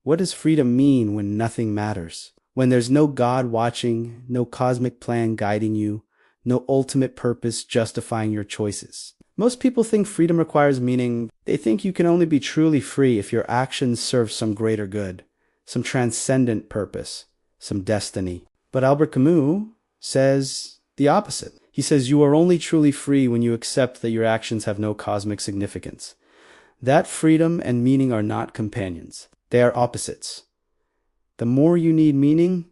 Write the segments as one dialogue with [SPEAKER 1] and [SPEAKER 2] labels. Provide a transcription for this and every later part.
[SPEAKER 1] What does freedom mean when nothing matters? When there's no God watching, no cosmic plan guiding you, no ultimate purpose justifying your choices. Most people think freedom requires meaning. They think you can only be truly free if your actions serve some greater good, some transcendent purpose, some destiny. But Albert Camus says the opposite. He says you are only truly free when you accept that your actions have no cosmic significance. That freedom and meaning are not companions. They are opposites. The more you need meaning,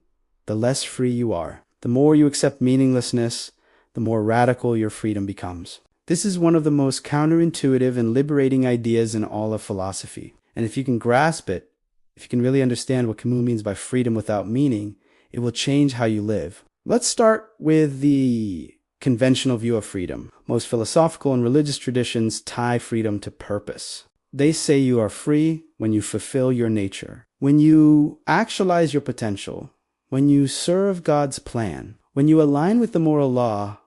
[SPEAKER 1] the less free you are. The more you accept meaninglessness, the more radical your freedom becomes. This is one of the most counterintuitive and liberating ideas in all of philosophy. And if you can grasp it, if you can really understand what Camus means by freedom without meaning, it will change how you live. Let's start with the conventional view of freedom. Most philosophical and religious traditions tie freedom to purpose. They say you are free when you fulfill your nature, when you actualize your potential, when you serve God's plan, when you align with the moral law,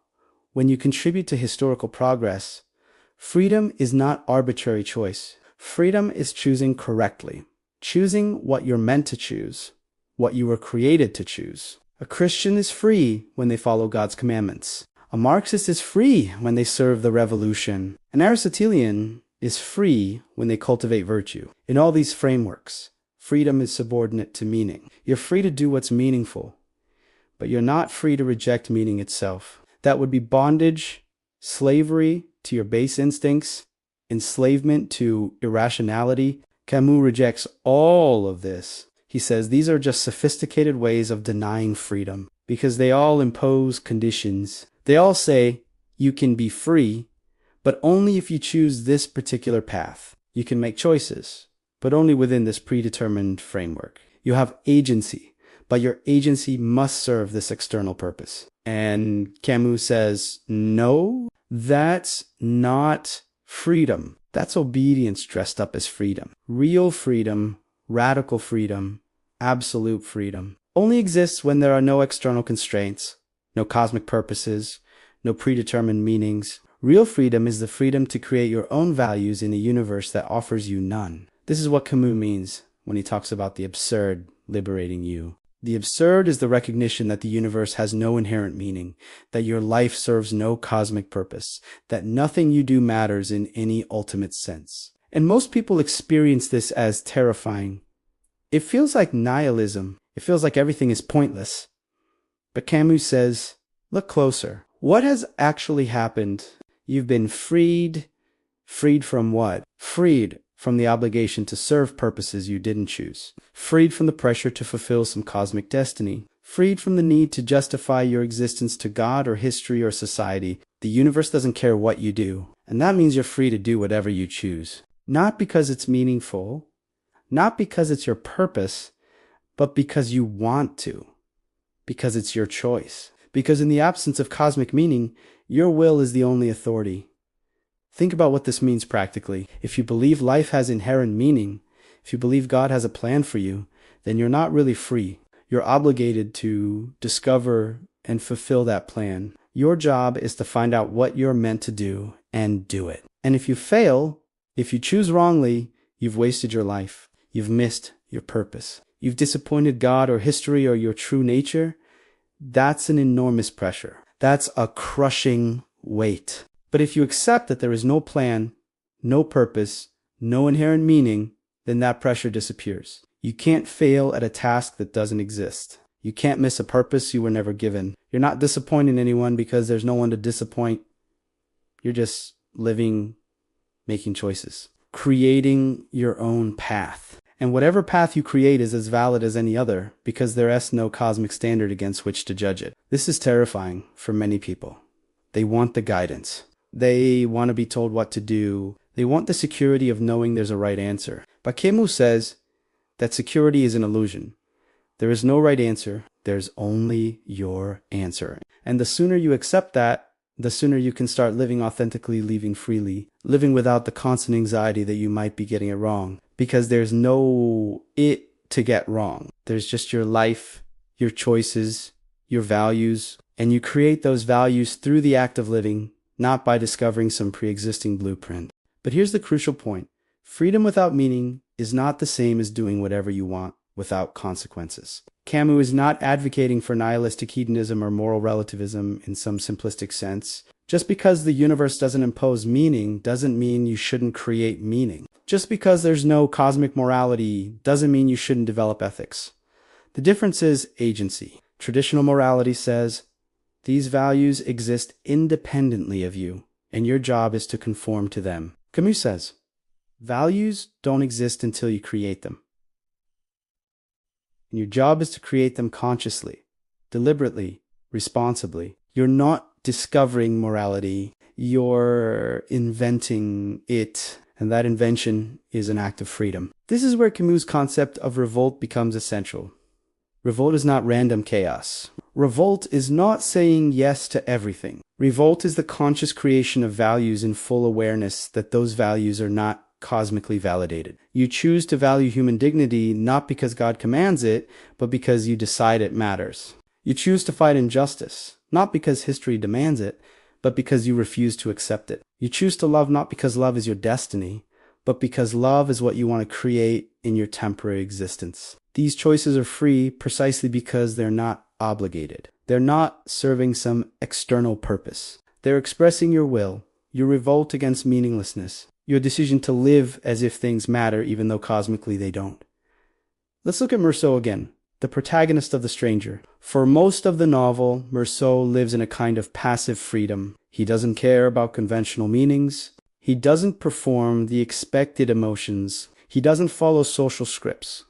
[SPEAKER 1] when you contribute to historical progress. Freedom is not arbitrary choice. Freedom is choosing correctly, choosing what you're meant to choose, what you were created to choose. A Christian is free when they follow God's commandments. A Marxist is free when they serve the revolution. An Aristotelian is free when they cultivate virtue. In all these frameworks, freedom is subordinate to meaning. You're free to do what's meaningful, but you're not free to reject meaning itself. That would be bondage, slavery to your base instincts, enslavement to irrationality. Camus rejects all of this. He says these are just sophisticated ways of denying freedom because they all impose conditions. They all say you can be free, but only if you choose this particular path. You can make choices, but only within this predetermined framework. You have agency, but your agency must serve this external purpose. And Camus says, no, that's not freedom. That's obedience dressed up as freedom. Real freedom, radical freedom, absolute freedom, only exists when there are no external constraints, no cosmic purposes, no predetermined meanings. Real freedom is the freedom to create your own values in a universe that offers you none. This is what Camus means when he talks about the absurd liberating you. The absurd is the recognition that the universe has no inherent meaning, that your life serves no cosmic purpose, that nothing you do matters in any ultimate sense. And most people experience this as terrifying. It feels like nihilism. It feels like everything is pointless. But Camus says, look closer. What has actually happened? You've been freed. Freed from what? Freed from the obligation to serve purposes you didn't choose. Freed from the pressure to fulfill some cosmic destiny. Freed from the need to justify your existence to God or history or society. The universe doesn't care what you do. And that means you're free to do whatever you choose. Not because it's meaningful, not because it's your purpose, but because you want to. Because it's your choice. Because in the absence of cosmic meaning, your will is the only authority. Think about what this means practically. If you believe life has inherent meaning, if you believe God has a plan for you, then you're not really free. You're obligated to discover and fulfill that plan. Your job is to find out what you're meant to do and do it. And if you fail, if you choose wrongly, you've wasted your life. You've missed your purpose. You've disappointed God or history or your true nature. That's an enormous pressure. That's a crushing weight. But if you accept that there is no plan, no purpose, no inherent meaning, then that pressure disappears. You can't fail at a task that doesn't exist. You can't miss a purpose you were never given. You're not disappointing anyone because there's no one to disappoint. You're just living, making choices, creating your own path. And whatever path you create is as valid as any other because there is no cosmic standard against which to judge it. This is terrifying for many people. They want the guidance. They want to be told what to do. They want the security of knowing there's a right answer. But Camus says that security is an illusion. There is no right answer. There's only your answer. And the sooner you accept that, the sooner you can start living authentically, living freely, living without the constant anxiety that you might be getting it wrong. Because there's no it to get wrong. There's just your life, your choices, your values, and you create those values through the act of living, not by discovering some pre-existing blueprint. But here's the crucial point. Freedom without meaning is not the same as doing whatever you want without consequences. Camus is not advocating for nihilistic hedonism or moral relativism in some simplistic sense. Just because the universe doesn't impose meaning doesn't mean you shouldn't create meaning. Just because there's no cosmic morality doesn't mean you shouldn't develop ethics. The difference is agency. Traditional morality says these values exist independently of you, and your job is to conform to them. Camus says, values don't exist until you create them. And your job is to create them consciously, deliberately, responsibly. You're not discovering morality, you're inventing it, and that invention is an act of freedom. This is where Camus' concept of revolt becomes essential. Revolt is not random chaos. Revolt is not saying yes to everything. Revolt is the conscious creation of values in full awareness that those values are not cosmically validated. You choose to value human dignity not because God commands it, but because you decide it matters. You choose to fight injustice, not because history demands it, but because you refuse to accept it. You choose to love not because love is your destiny, but because love is what you want to create in your temporary existence. These choices are free precisely because they're not obligated. They're not serving some external purpose. They're expressing your will, your revolt against meaninglessness, your decision to live as if things matter even though cosmically they don't. Let's look at Meursault again, the protagonist of The Stranger. For most of the novel, Meursault lives in a kind of passive freedom. He doesn't care about conventional meanings. He doesn't perform the expected emotions. He doesn't follow social scripts.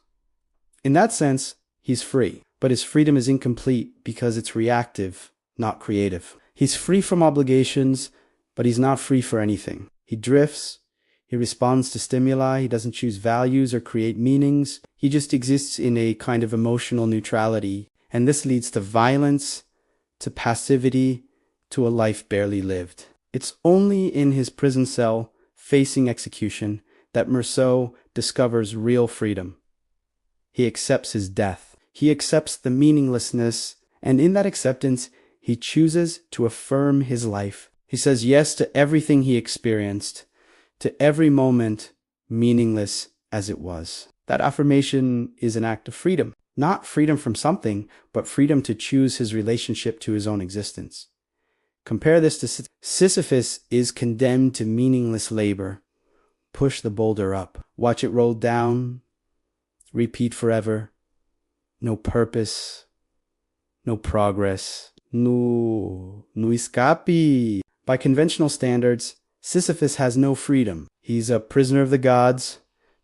[SPEAKER 1] In that sense, he's free. But his freedom is incomplete because it's reactive, not creative. He's free from obligations, but he's not free for anything. He drifts. He responds to stimuli. He doesn't choose values or create meanings. He just exists in a kind of emotional neutrality. And this leads to violence, to passivity, to a life barely lived. It's only in his prison cell, facing execution, that Meursault discovers real freedom. He accepts his death. He accepts the meaninglessness, and in that acceptance, he chooses to affirm his life. He says yes to everything he experienced, to every moment, meaningless as it was. That affirmation is an act of freedom. Not freedom from something, but freedom to choose his relationship to his own existence. Compare this to Sisyphus is condemned to meaningless labor. Push the boulder up. Watch it roll down. Repeat forever. No purpose. No progress. No escape. By conventional standards, Sisyphus has no freedom. He's a prisoner of the gods,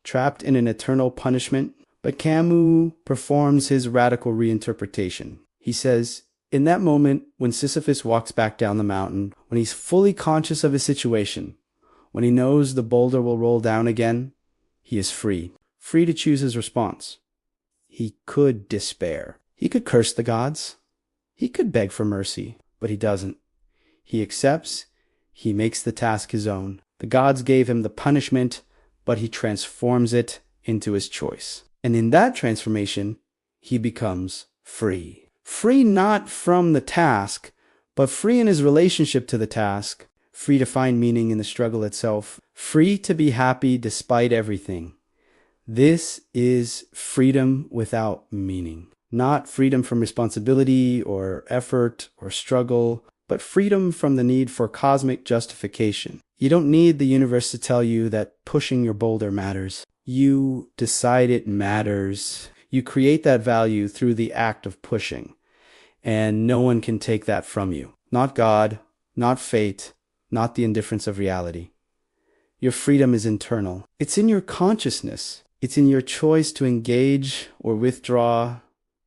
[SPEAKER 1] trapped in an eternal punishment. But Camus performs his radical reinterpretation. He says, in that moment, when Sisyphus walks back down the mountain, when he's fully conscious of his situation, when he knows the boulder will roll down again, he is free. Free to choose his response. He could despair. He could curse the gods. He could beg for mercy, but he doesn't. He accepts. He makes the task his own. The gods gave him the punishment, but he transforms it into his choice. And in that transformation, he becomes free. Free not from the task, but free in his relationship to the task. Free to find meaning in the struggle itself. Free to be happy despite everything. This is freedom without meaning. Not freedom from responsibility or effort or struggle, but freedom from the need for cosmic justification. You don't need the universe to tell you that pushing your boulder matters. You decide it matters. You create that value through the act of pushing. And no one can take that from you. Not God, not fate, not the indifference of reality. Your freedom is internal. It's in your consciousness. It's in your choice to engage or withdraw,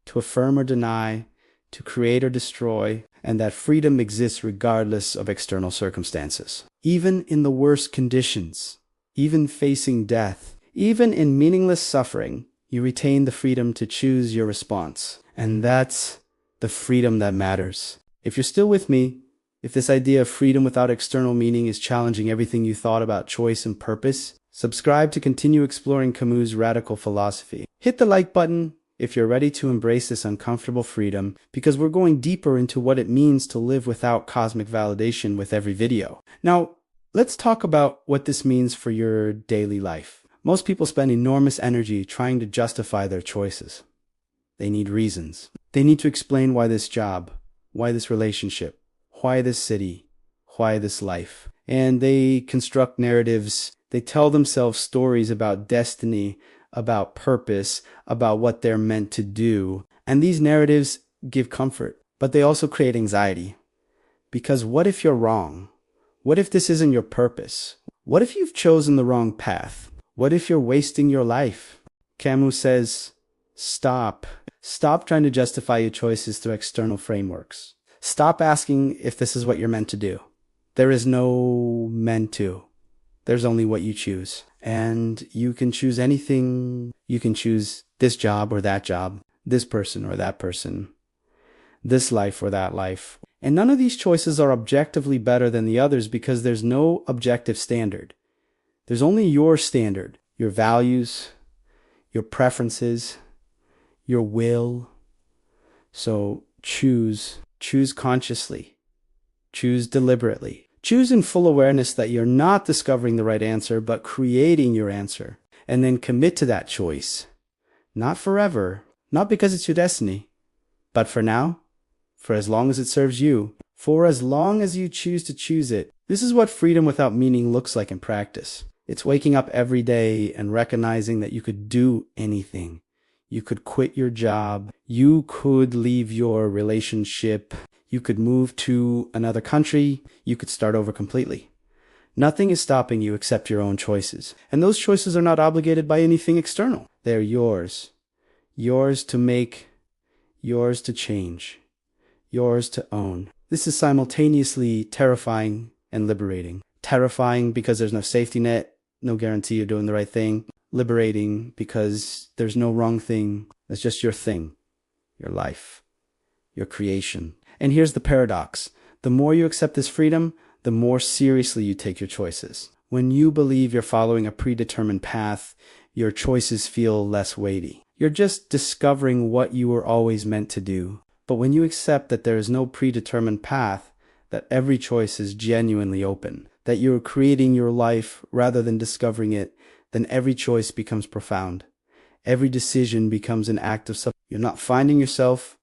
[SPEAKER 1] to affirm or deny, to create or destroy, and that freedom exists regardless of external circumstances. Even in the worst conditions, even facing death, even in meaningless suffering, you retain the freedom to choose your response. And that's the freedom that matters. If you're still with me, if this idea of freedom without external meaning is challenging everything you thought about choice and purpose, subscribe to continue exploring Camus' radical philosophy. Hit the like button if you're ready to embrace this uncomfortable freedom, because we're going deeper into what it means to live without cosmic validation with every video. Now, let's talk about what this means for your daily life. Most people spend enormous energy trying to justify their choices. They need reasons. They need to explain why this job, why this relationship, why this city, why this life. And they construct narratives. They tell themselves stories about destiny, about purpose, about what they're meant to do. And these narratives give comfort, but they also create anxiety. Because what if you're wrong? What if this isn't your purpose? What if you've chosen the wrong path? What if you're wasting your life? Camus says, stop. Stop trying to justify your choices through external frameworks. Stop asking if this is what you're meant to do. There is no meant to. There's only what you choose. And you can choose anything. You can choose this job or that job, this person or that person, this life or that life. And none of these choices are objectively better than the others because there's no objective standard. There's only your standard, your values, your preferences, your will. So choose consciously, choose deliberately, choose in full awareness that you're not discovering the right answer, but creating your answer. And then commit to that choice. Not forever, not because it's your destiny, but for now, for as long as it serves you, for as long as you choose to choose it. This is what freedom without meaning looks like in practice. It's waking up every day and recognizing that you could do anything. You could quit your job. You could leave your relationship. You could move to another country. You could start over completely. Nothing is stopping you except your own choices. And those choices are not obligated by anything external. They're yours. Yours to make, yours to change, yours to own. This is simultaneously terrifying and liberating. Terrifying because there's no safety net, no guarantee you're doing the right thing. Liberating because there's no wrong thing. It's just your thing, your life, your creation. And here's the paradox. The more you accept this freedom, the more seriously you take your choices. When you believe you're following a predetermined path, your choices feel less weighty. You're just discovering what you were always meant to do. But when you accept that there is no predetermined path, that every choice is genuinely open, that you're creating your life rather than discovering it, then every choice becomes profound. Every decision becomes an act of self. You're not finding yourself,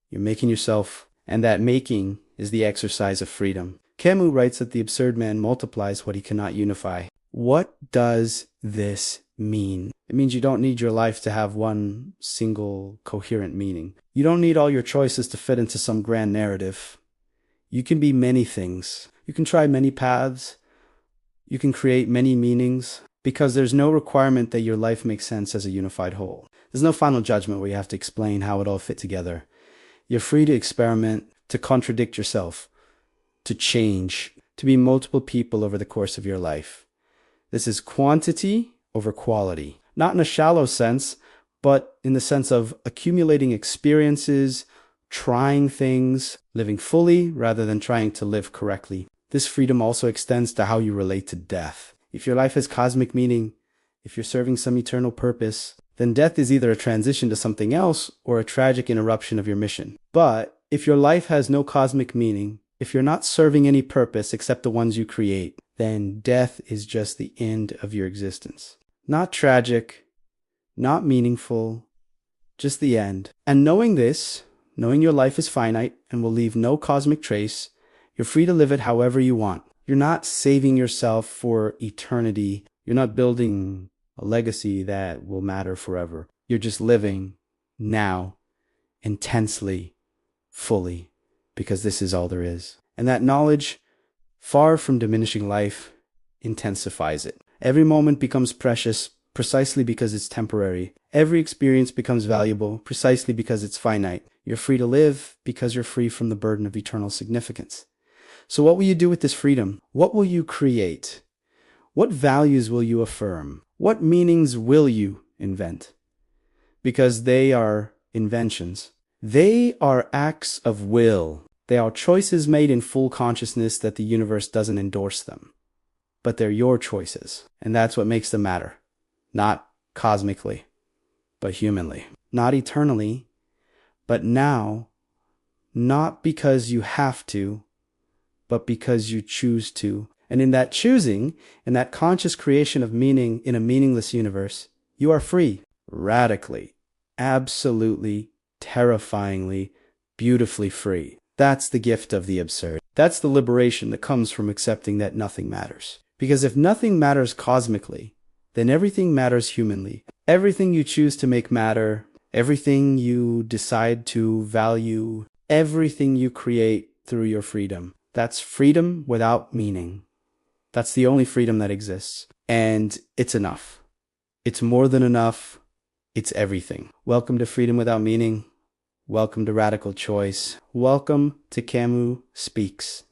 [SPEAKER 1] you're making yourself, and that making is the exercise of freedom. Camus writes that the absurd man multiplies what he cannot unify. What does this mean? It means you don't need your life to have one single coherent meaning. You don't need all your choices to fit into some grand narrative. You can be many things. You can try many paths. You can create many meanings because there's no requirement that your life makes sense as a unified whole. There's no final judgment where you have to explain how it all fit together. You're free to experiment, to contradict yourself, to change, to be multiple people over the course of your life. This is quantity over quality, not in a shallow sense, but in the sense of accumulating experiences, trying things, living fully rather than trying to live correctly. This freedom also extends to how you relate to death. If your life has cosmic meaning, if you're serving some eternal purpose, then death is either a transition to something else or a tragic interruption of your mission. But if your life has no cosmic meaning, if you're not serving any purpose except the ones you create, then death is just the end of your existence. Not tragic, not meaningful, just the end. And knowing this, knowing your life is finite and will leave no cosmic trace, you're free to live it however you want. You're not saving yourself for eternity. You're not building a legacy that will matter forever. You're just living now, intensely, fully, because this is all there is. And that knowledge, far from diminishing life, intensifies it. Every moment becomes precious precisely because it's temporary. Every experience becomes valuable precisely because it's finite. You're free to live because you're free from the burden of eternal significance. So what will you do with this freedom? What will you create? What values will you affirm? What meanings will you invent? Because they are inventions. They are acts of will. They are choices made in full consciousness that the universe doesn't endorse them. But they're your choices. And that's what makes them matter. Not cosmically, but humanly. Not eternally, but now. Not because you have to, but because you choose to. And in that choosing, in that conscious creation of meaning in a meaningless universe, you are free. Radically, absolutely, terrifyingly, beautifully free. That's the gift of the absurd. That's the liberation that comes from accepting that nothing matters. Because if nothing matters cosmically, then everything matters humanly. Everything you choose to make matter, everything you decide to value, everything you create through your freedom. That's freedom without meaning. That's the only freedom that exists. And it's enough. It's more than enough. It's everything. Welcome to Freedom Without Meaning. Welcome to Radical Choice. Welcome to Camus Speaks.